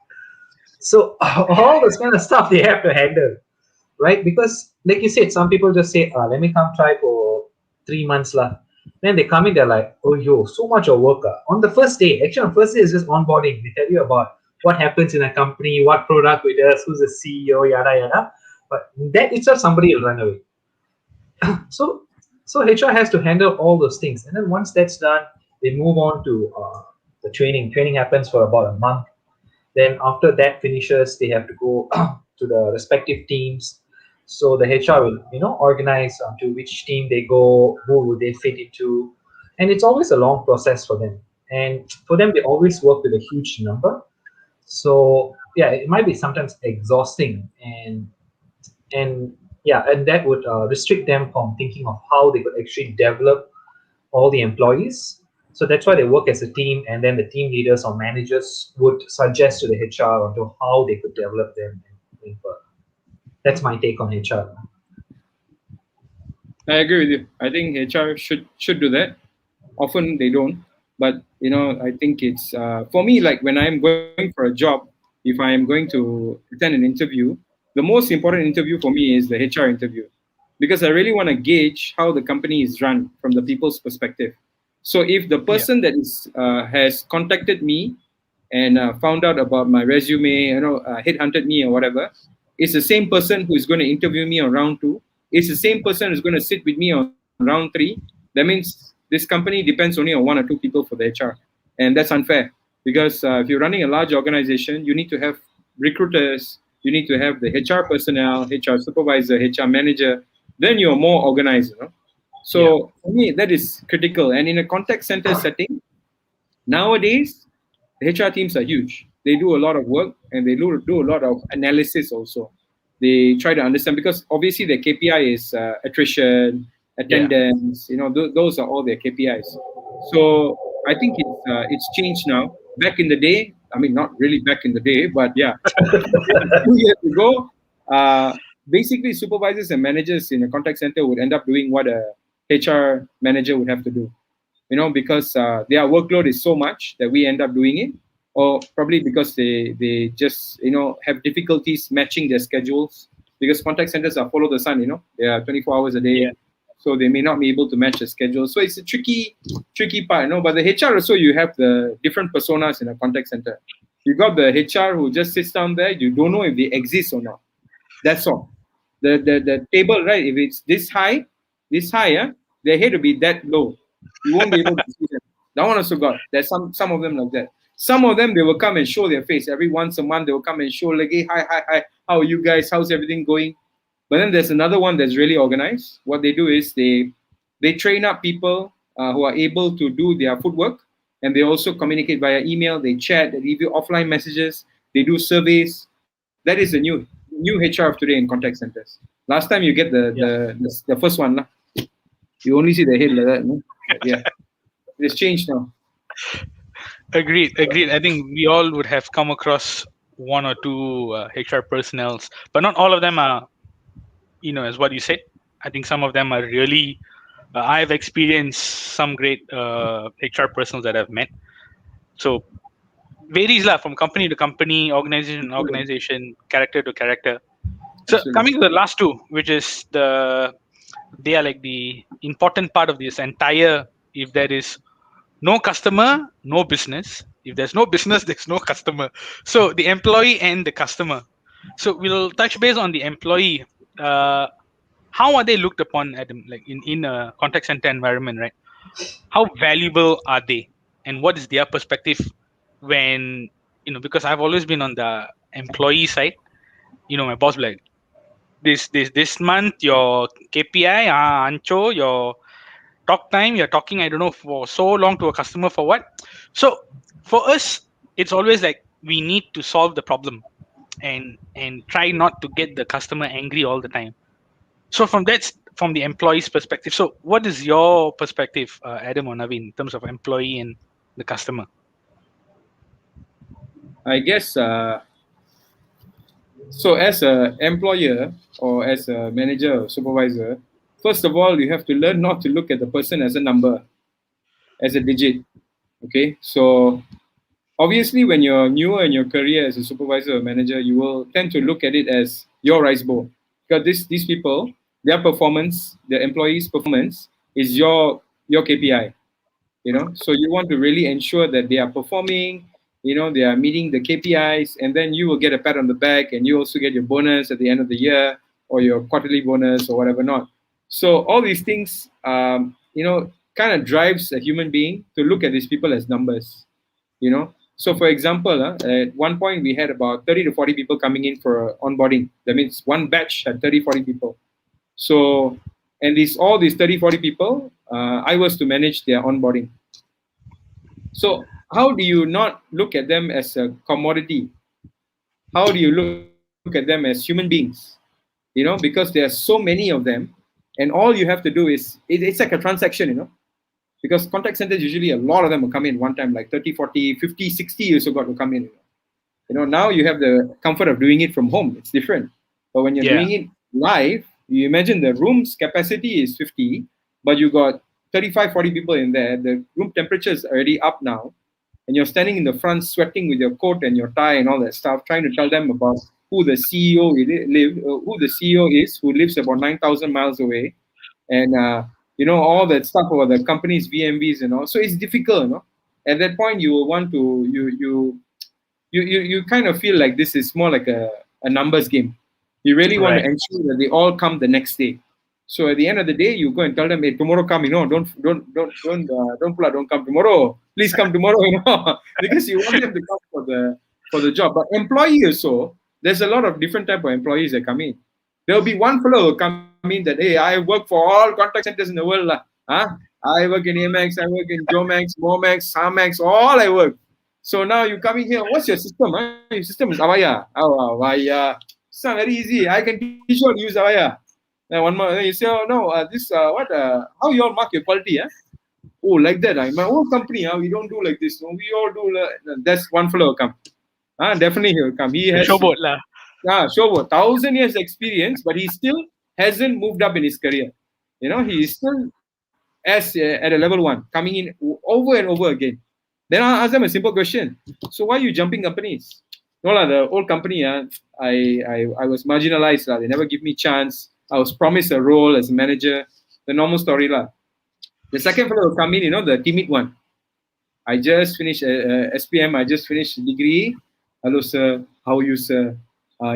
So all this kind of stuff they have to handle, right? Because like you said, some people just say, let me come try for 3 months lah. Then they come in, they're like, oh yo, so much of work. On the first day, actually on first day is just onboarding. They tell you about what happens in a company, what product we does, who's the CEO, yada yada. But that itself somebody will run away. So so HR has to handle all those things. And then once that's done, they move on to the training. Training happens for about a month. Then after that finishes, they have to go to the respective teams. So the HR will, organize to which team they go, who will they fit into, and it's always a long process for them. And for them, they always work with a huge number. So yeah, it might be sometimes exhausting, and yeah, and that would restrict them from thinking of how they could actually develop all the employees. So that's why they work as a team, and then the team leaders or managers would suggest to the HR onto how they could develop them. And that's my take on HR. I agree with you. I think HR should do that. Often they don't, but I think it's for me, like when I'm going for a job, if I am going to attend an interview, the most important interview for me is the HR interview, because I really want to gauge how the company is run from the people's perspective. So if the Yeah. person that is has contacted me and found out about my resume, headhunted me or whatever, it's the same person who is going to interview me on round two. It's the same person who's going to sit with me on round three. That means this company depends only on one or two people for the HR, and that's unfair, because if you're running a large organization, you need to have recruiters, you need to have the HR personnel, HR supervisor, HR manager. Then you're more organized. Yeah. So for me, that is critical. And in a contact center setting, nowadays, the HR teams are huge. They do a lot of work, and they do a lot of analysis also. They try to understand, because obviously their KPI is attrition, Yeah. attendance. Those are all their KPIs. So I think it's changed now. Back in the day, I mean, not really back in the day, but yeah, maybe 2 years ago, basically supervisors and managers in a contact center would end up doing what a HR manager would have to do, because their workload is so much that we end up doing it, or probably because they just have difficulties matching their schedules, because contact centers are follow the sun, they are 24 hours a Yeah. day, so they may not be able to match the schedule. So it's a tricky part, But the HR also, you have the different personas in a contact center. You got the HR who just sits down there. You don't know if they exist or not. That's all. The table, right? If it's this high, yeah, their head will be that low. You won't be able to see them. That one also got. There's some of them like that. Some of them, they will come and show their face every once a month. They will come and show like, hey, hi, how are you guys? How's everything going? But then there's another one that's really organized. What they do is they train up people who are able to do their footwork, and they also communicate via email. They chat. They leave you offline messages. They do surveys. That is the new HR of today in contact centers. Last time you get Yeah. the first one, lah. You only see the head like that. No? But yeah, it's changed now. Agreed. Agreed. I think we all would have come across one or two HR personnels, but not all of them are, as what you said. I think some of them are really. I've experienced some great HR personnel that I've met. So varies lah from company to company, organization to Absolutely. organization, character to character. So Absolutely. coming to the last two, which is they are like the important part of this entire. If there is no customer, no business. If there's no business, there's no customer. So the employee and the customer. So we'll touch base on the employee. How are they looked upon at like in a contact center environment, right? How valuable are they, and what is their perspective when because I've always been on the employee side. My boss will like this month your KPI, Ancho, your talk time, you're talking, I don't know, for so long to a customer for what. So for us, it's always like we need to solve the problem and try not to get the customer angry all the time. So from the employee's perspective. So what is your perspective, Adam or Naveen, in terms of employee and the customer? I guess so. As a employer or as a manager or supervisor, first of all, you have to learn not to look at the person as a number, as a digit. Okay, so obviously, when you're newer in your career as a supervisor or manager, you will tend to look at it as your rice bowl, because these people, their performance, their employees' performance is your KPI. So you want to really ensure that they are performing, they are meeting the KPIs, and then you will get a pat on the back, and you also get your bonus at the end of the year, or your quarterly bonus or whatever not. So all these things, kind of drives a human being to look at these people as numbers. So for example, at one point we had about 30 to 40 people coming in for onboarding. That means one batch had 30, 40 people. So, and all these 30, 40 people, I was to manage their onboarding. So how do you not look at them as a commodity? How do you look at them as human beings? Because there are so many of them, and all you have to do is it's like a transaction. Because contact centers, usually a lot of them will come in one time, like 30, 40, 50, 60 years ago will come in. Now you have the comfort of doing it from home. It's different. But when you're Yeah. doing it live, you imagine the room's capacity is 50, but you got 35, 40 people in there. The room temperature is already up now. And you're standing in the front sweating with your coat and your tie and all that stuff, trying to tell them about who the CEO is, who lives about 9,000 miles away, and all that stuff about the company's VMVs and all. So it's difficult. At that point, you will want to you kind of feel like this is more like a numbers game. You really want to Right. ensure that they all come the next day. So at the end of the day, you go and tell them, "Hey, tomorrow come. Don't pull out, don't come tomorrow. Please come tomorrow." Because you want them to come for the job. But employee also, there's a lot of different type of employees that come in. There'll be one fellow who will come in that, "Hey, I work for all contact centers in the world, lah. Huh? I work in Amex, I work in Jomax, Momax, Samex, all I work." So now you coming here, what's your system? Huh? Your system is Avaya. Oh, Avaya. It's not very easy. I can teach you how to use Avaya. Then one more, then you say, "Oh no, how you all mark your quality? Huh? Oh, like that. In my own company, we don't do like this. No, we all do." That's one fellow will come. Definitely he will come. He The has showboat lah. show 1,000 years experience, but he still hasn't moved up in his career. He is still at a level 1, coming in over and over again. Then I ask them a simple question. So why are you jumping companies? No lah, the old company, I was marginalized lah. They never give me chance. I was promised a role as a manager. The normal story lah. The second fellow will come in, the timid one. I just finished SPM. I just finished degree. Hello, sir. How are you, sir?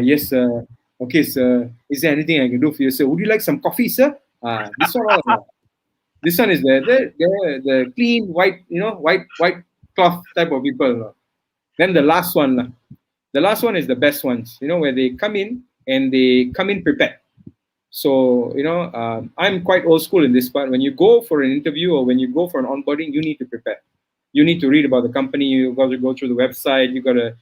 Yes, sir. Okay, sir. Is there anything I can do for you, sir? Would you like some coffee, sir? This one, this one is the clean white, white cloth type of people. Then the last one, the last one is the best ones. Where they come in and they come in prepared. So I'm quite old school in this part. When you go for an interview or when you go for an onboarding, you need to prepare. You need to read about the company. You got to go through the website. You got to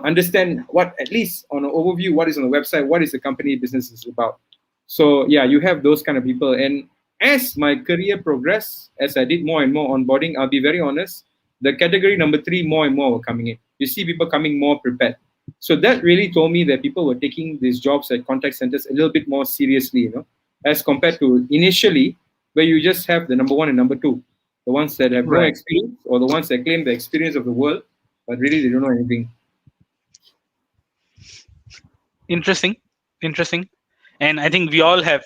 understand what, at least on an overview, what is on the website, what is the company business is about. So yeah, you have those kind of people. And as my career progressed, as I did more and more onboarding, I'll be very honest, the category number 3, more and more were coming in. You see people coming more prepared. So that really told me that people were taking these jobs at contact centers a little bit more seriously, as compared to initially, where you just have the number 1 and number 2, the ones that have no Right. experience, or the ones that claim the experience of the world, but really they don't know anything. Interesting. And I think we all have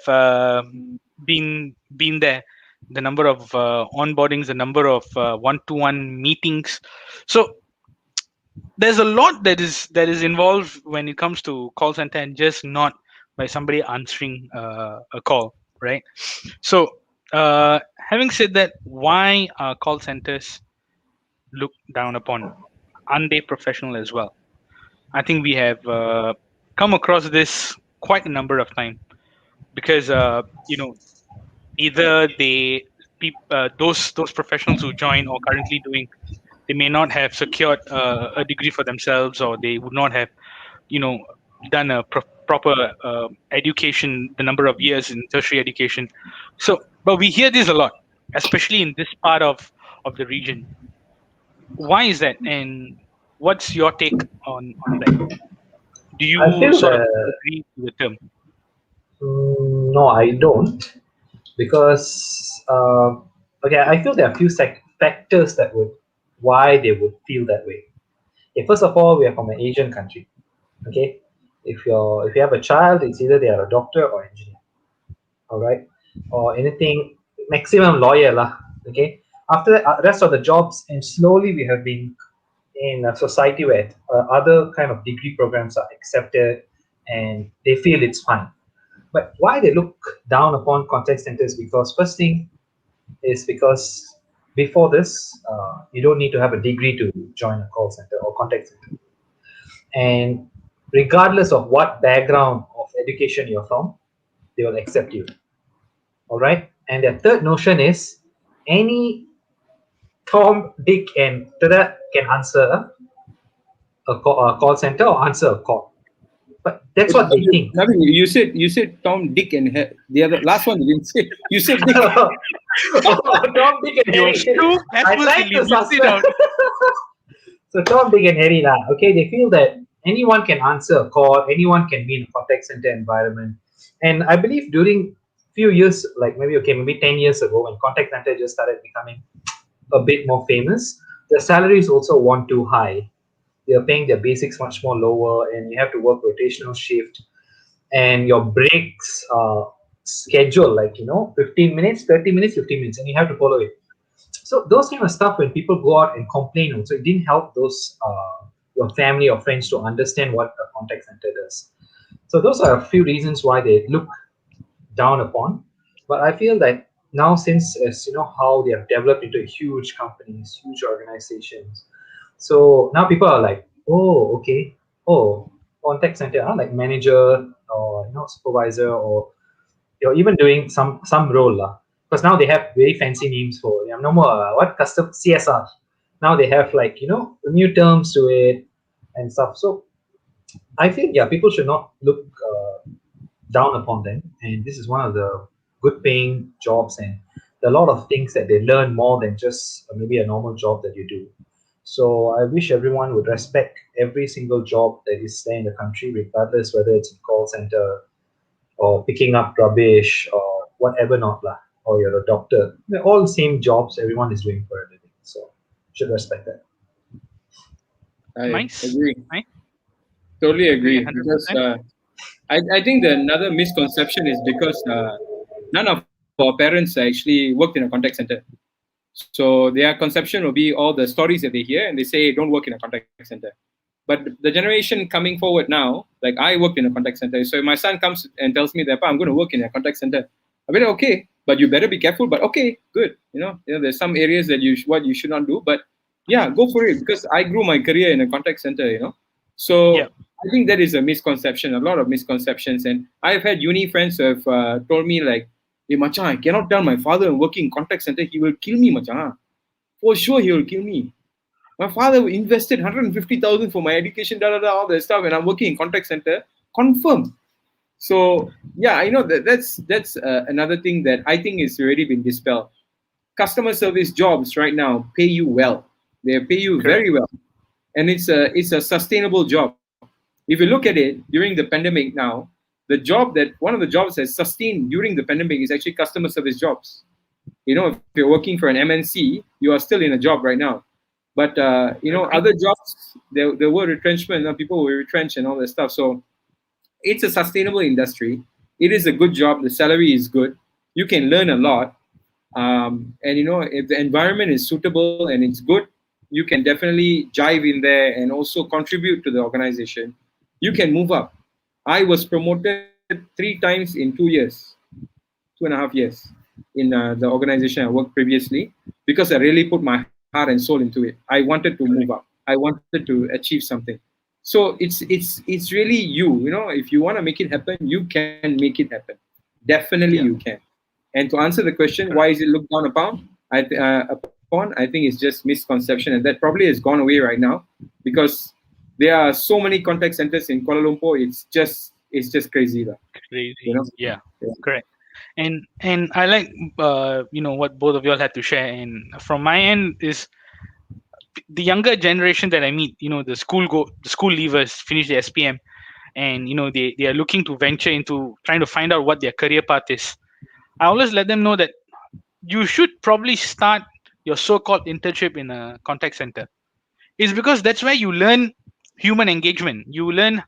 been there. The number of onboardings, the number of one-to-one meetings. So there's a lot that is involved when it comes to call center, and just not by somebody answering a call, right? So having said that, why are call centers looked down upon? Aren't they professional as well? I think we have come across this quite a number of times, because either those professionals who join or currently doing, they may not have secured a degree for themselves, or they would not have done a proper education, the number of years in tertiary education. So, but we hear this a lot, especially in this part of the region. Why is that, and what's your take on that? Do I you feel sort of that agree with the term? no, I don't, because okay, I feel there are a few factors that would why they would feel that way. Okay, first of all, we are from an Asian country. Okay, if you have a child, it's either they are a doctor or engineer. All right, or anything maximum lawyer lah. Okay, after that, rest of the jobs, and slowly we have been in a society where other kind of degree programs are accepted, and they feel it's fine. But why they look down upon contact centers? Because first thing is because before this, you don't need to have a degree to join a call center or contact center, and regardless of what background of education you're from, they will accept you. All right. And the third notion is any Tom, Dick, and Tada can answer a call center or answer a call. But that's what they think. Nothing. You said Tom, Dick, and the other last one you didn't say. You said Dick. Tom, Dick, and You're Harry. so I tried to careful to out. So Tom, Dick, and Harry lah. Okay, they feel that anyone can answer a call, anyone can be in a contact center environment, and I believe during few years, like maybe 10 years ago, when contact center just started becoming a bit more famous, the salaries also weren't too high. They're paying their basics much more lower, and you have to work rotational shift, and your breaks schedule, like 15 minutes, 30 minutes, 15 minutes, and you have to follow it. So those kind of stuff, when people go out and complain, also it didn't help those your family or friends to understand what a contact center does. So those are a few reasons why they look down upon. But I feel that now, since as you know how they have developed into huge companies, huge organizations, so now people are like, oh, okay, oh, contact center, like manager or supervisor, or you're even doing some role lah. Because now they have very fancy names for no more what custom CSR. Now they have like new terms to it and stuff. So I feel people should not look down upon them, and this is one of the good paying jobs, and a lot of things that they learn more than just maybe a normal job that you do. So I wish everyone would respect every single job that is there in the country, regardless whether it's a call center or picking up rubbish or whatever not lah, or you're a doctor. They're all same jobs everyone is doing for a living. So should respect that. I Nice. agree. Nice. Totally agree. 100%. Because I think another misconception is because none of our parents actually worked in a contact center. So their conception will be all the stories that they hear, and they say don't work in a contact center. But the generation coming forward now, like I worked in a contact center. So if my son comes and tells me that I'm going to work in a contact center, I'll be like, okay, but you better be careful. But okay, good. There's some areas that what you should not do. But yeah, go for it, because I grew my career in a contact center. So Yeah. I think that is a misconception, a lot of misconceptions. And I've had uni friends who have told me like, hey, Machan, I cannot tell my father I'm working in contact center. He will kill me, Machan. For sure, he will kill me. My father invested 150,000 for my education, all that stuff, and I'm working in contact center. Confirm. So yeah, that's another thing that I think is already been dispelled. Customer service jobs right now pay you well. They pay you very well, and it's a sustainable job. If you look at it during the pandemic now, one of the jobs that's sustained during the pandemic is actually customer service jobs. If you're working for an MNC, you are still in a job right now. But other jobs, there were retrenchment, people were retrenched and all that stuff. So it's a sustainable industry. It is a good job. The salary is good. You can learn a lot. And if the environment is suitable and it's good, you can definitely jive in there and also contribute to the organization. You can move up. I was promoted 3 times in 2 years, 2.5 years in the organization I worked previously, because I really put my heart and soul into it. I wanted to move up. I wanted to achieve something. So it's really you. If you want to make it happen, you can make it happen. Definitely you can. And to answer the question, why is it looked down upon? I think it's just misconception, and that probably has gone away right now, because there are so many contact centers in Kuala Lumpur. It's just it's just crazy, lah. You Crazy. know. Yeah, Yeah. correct. And I like what both of y'all had to share. And from my end is the younger generation that I meet. The school leavers finish the SPM, and they are looking to venture into trying to find out what their career path is. I always let them know that you should probably start your so-called internship in a contact center. Is because that's where you learn human engagement. You learn.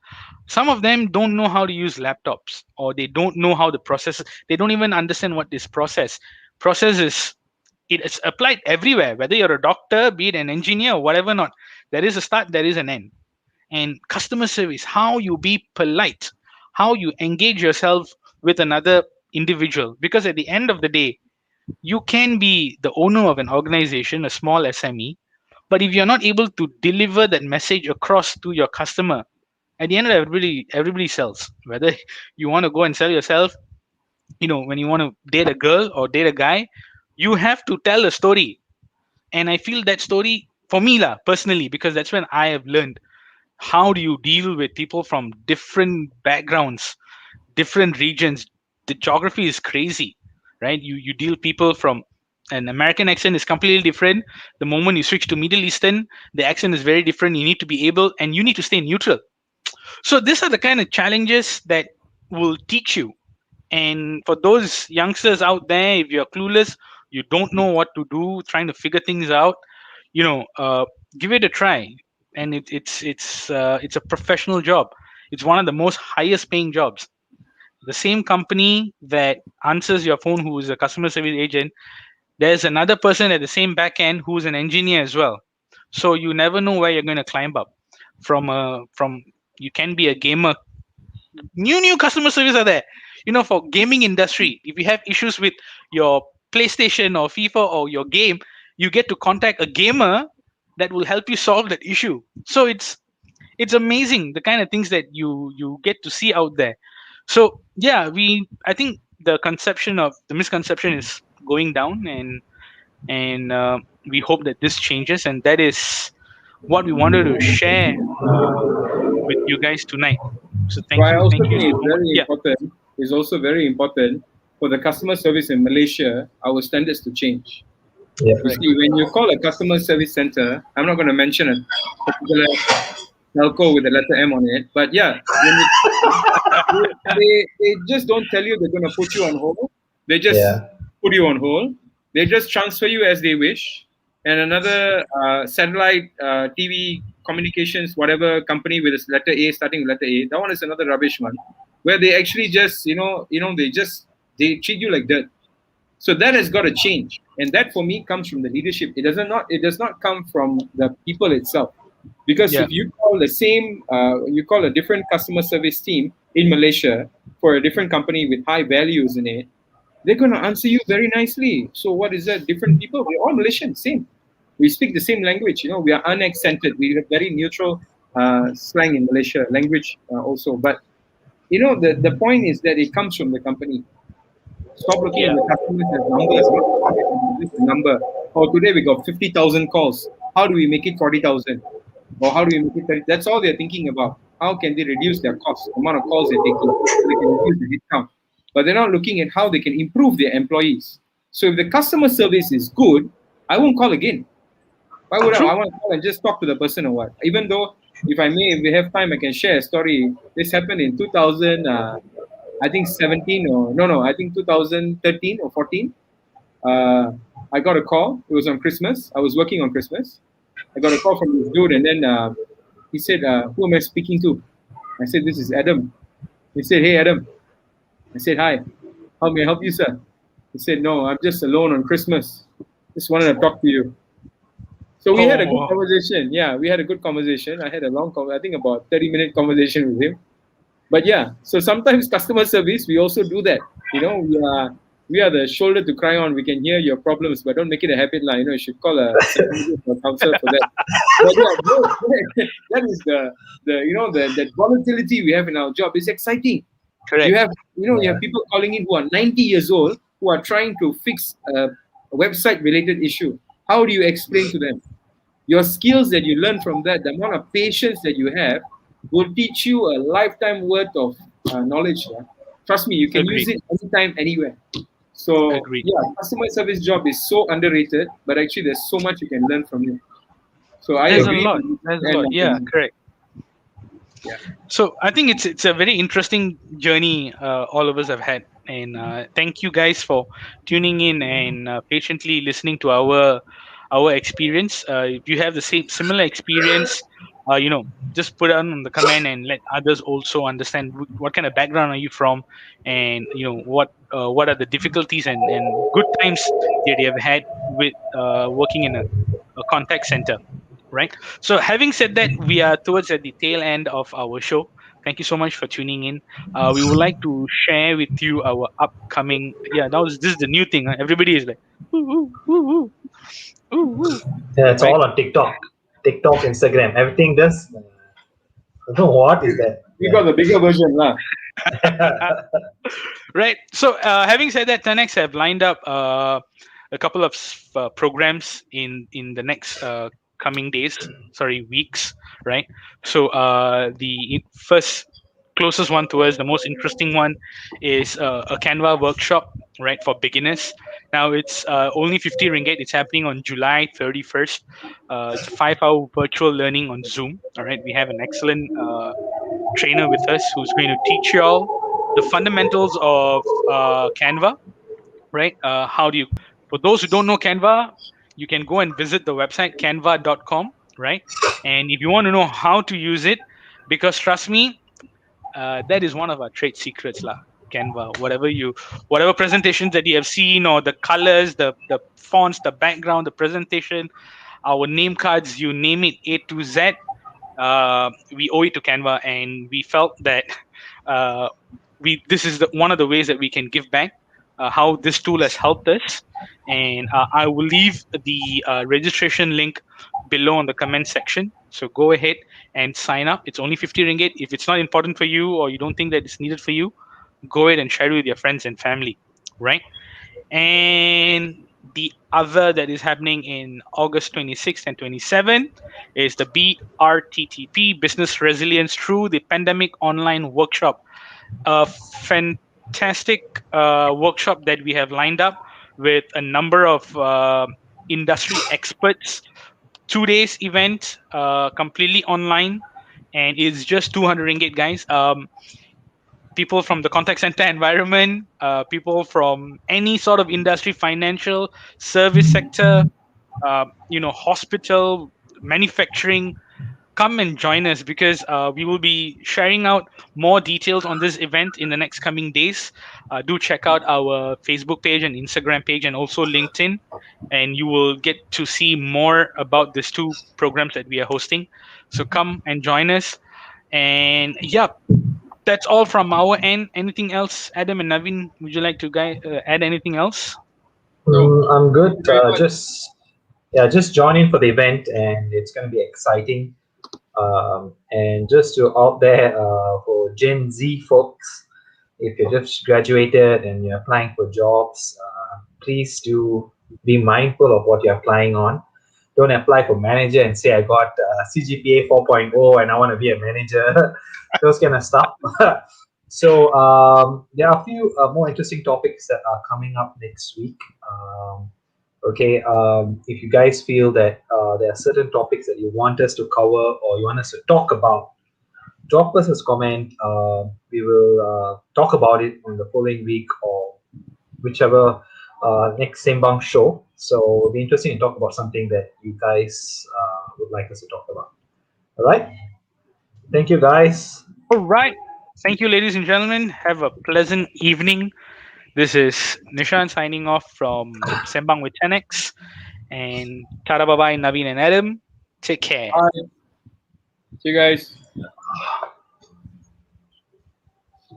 Some of them don't know how to use laptops, or they don't know how the process. They don't even understand what this process is. It's applied everywhere, whether you're a doctor, be it an engineer, or whatever. Not there is a start, there is an end. And customer service, how you be polite, how you engage yourself with another individual. Because at the end of the day, you can be the owner of an organization, a small SME, but if you're not able to deliver that message across to your customer, at the end of it, everybody sells. Whether you want to go and sell yourself, when you want to date a girl or date a guy, you have to tell a story. And I feel that story for me, lah, personally, because that's when I have learned how do you deal with people from different backgrounds, different regions. The geography is crazy, right? You deal people from an American accent is completely different. The moment you switch to Middle Eastern, the accent is very different. You need to be able, and you need to stay neutral. So these are the kind of challenges that will teach you. And for those youngsters out there, if you're clueless, you don't know what to do, trying to figure things out, you know, uh, give it a try. And it's a professional job. It's one of the most highest paying jobs. The same company that answers your phone, who is a customer service agent, there's another person at the same back end who's an engineer as well. So you never know where you're going to climb up from. You can be a gamer. New customer service are there. For gaming industry, if you have issues with your PlayStation or FIFA or your game, you get to contact a gamer that will help you solve that issue. So it's amazing the kind of things that you get to see out there. So yeah, I think the misconception is going down, and we hope that this changes, and that is what we wanted to share with you guys tonight. So So I also thank you think so it's much. very Yeah, important. It's also very important for the customer service in Malaysia, our standards to change. Yeah. You correct. see, when you call a customer service center, I'm not going to mention a particular telco with the letter M on it, but yeah, they just don't tell you they're going to put you on hold. They just Yeah. put you on hold. They just transfer you as they wish. And another satellite TV communications, whatever company with this letter A, starting with letter A, that one is another rubbish one, where they actually just, they treat you like dirt. So that has got to change, and that for me comes from the leadership. It does not come from the people itself, because Yeah, if you call the same, you call a different customer service team in Malaysia for a different company with high values in it, they're going to answer you very nicely. So what is that? Different people, we're all Malaysian, same. We speak the same language. We are unaccented. We have very neutral slang in Malaysia, language also. But the point is that it comes from the company. Stop looking at yeah, the customers as numbers. Just a number. Oh, today we got 50,000 calls. How do we make it 40,000? Or how do we make it 30? That's all they're thinking about. How can they reduce their costs, the amount of calls they're taking, so they can reduce the headcount? But they're not looking at how they can improve their employees. So if the customer service is good, I won't call again. Why would I? true. I want to call and just talk to the person or what? Even though, if I may, if we have time, I can share a story. This happened in 2000. I think 17 or no, I think 2013 or 14. I got a call. It was on Christmas. I was working on Christmas. I got a call from this dude, and then he said, "Who am I speaking to?" I said, "This is Adam." He said, "Hey, Adam." I said, "Hi. How may I help you, sir?" He said, "No, I'm just alone on Christmas. Just wanted to talk to you." So we had a good Oh, conversation. Yeah, we had a good conversation. I had a long, I think about 30-minute conversation with him. But yeah, so sometimes customer service, we also do that. We are the shoulder to cry on. We can hear your problems, but don't make it a habit line. You should call a psychologist or counselor for that. But yeah, that is the volatility we have in our job is exciting. You correct. have you have Yeah. people calling in who are 90 years old who are trying to fix a website related issue. How do you explain to them? Your skills that you learn from that, the amount of patience that you have, will teach you a lifetime worth of knowledge. Yeah? Trust me, you can use Agreed. it anytime, anywhere. So Agreed. yeah, customer service job is so underrated, but actually there's so much you can learn from it. So I There's a agree lot. with you, There's a and lot. Yeah, correct. yeah. So I think it's a very interesting journey all of us have had, and thank you guys for tuning in and patiently listening to our experience. If you have the same similar experience, just put it on the comment and let others also understand what kind of background are you from, and what are the difficulties and good times that you have had with working in a contact center, right? So, having said that, we are towards at the tail end of our show. Thank you so much for tuning in. We would like to share with you our upcoming. Yeah, this is the new thing. Huh? Everybody is like, ooh, ooh, ooh, ooh, ooh, ooh, Yeah, it's right? all on TikTok, Instagram. Everything does. I don't know what is that. We got the bigger version, lah. Yeah. Right. So, having said that, TenX have lined up a couple of programs in the next coming days, sorry, weeks, right? So, the first closest one to us, the most interesting one, is a Canva workshop, right, for beginners. Now it's only 50 ringgit. It's happening on July 31st. It's a 5-hour virtual learning on Zoom. All right, we have an excellent trainer with us who's going to teach you all the fundamentals of Canva, right? How do you, for those who don't know Canva, you can go and visit the website canva.com, right? And if you want to know how to use it, because trust me, that is one of our trade secrets, lah. Canva, whatever presentations that you have seen, or the colors, the fonts, the background, the presentation, our name cards, you name it, A to Z, we owe it to Canva, and we felt that uh, we this is one of the ways that we can give back. How this tool has helped us, and I will leave the registration link below on the comment section. So go ahead and sign up. It's only 50 ringgit. If it's not important for you or you don't think that it's needed for you, go ahead and share it with your friends and family, right? And the other that is happening in August 26th and 27th is the BRTTP, Business Resilience Through the Pandemic Online Workshop. A fantastic workshop that we have lined up with a number of industry experts. 2 days event, completely online, and it's just 200 ringgit, guys. People from the contact center environment, people from any sort of industry, financial, service sector, hospital, manufacturing, come and join us, because we will be sharing out more details on this event in the next coming days. Do check out our Facebook page and Instagram page, and also LinkedIn, and you will get to see more about these two programs that we are hosting. So come and join us. And yeah, that's all from our end. Anything else, Adam and Naveen? Would you like to add anything else? No, I'm thank you good. very much. Just join in for the event, and it's going to be exciting. And just to out there for Gen Z folks, if you're just graduated and you're applying for jobs, please do be mindful of what you're applying on. Don't apply for manager and say I got CGPA 4.0 and I want to be a manager. Those kind of stuff. So there are a few more interesting topics that are coming up next week. Okay, if you guys feel that there are certain topics that you want us to cover or you want us to talk about, drop us a comment. We will talk about it on the following week or whichever next Sembang show. So it'll be interesting to talk about something that you guys would like us to talk about. All right. Thank you, guys. All right. Thank you, ladies and gentlemen. Have a pleasant evening. This is Nishan signing off from Sembang with TenX. And Tara bye bye, Naveen and Adam. Take care. Bye. See you guys.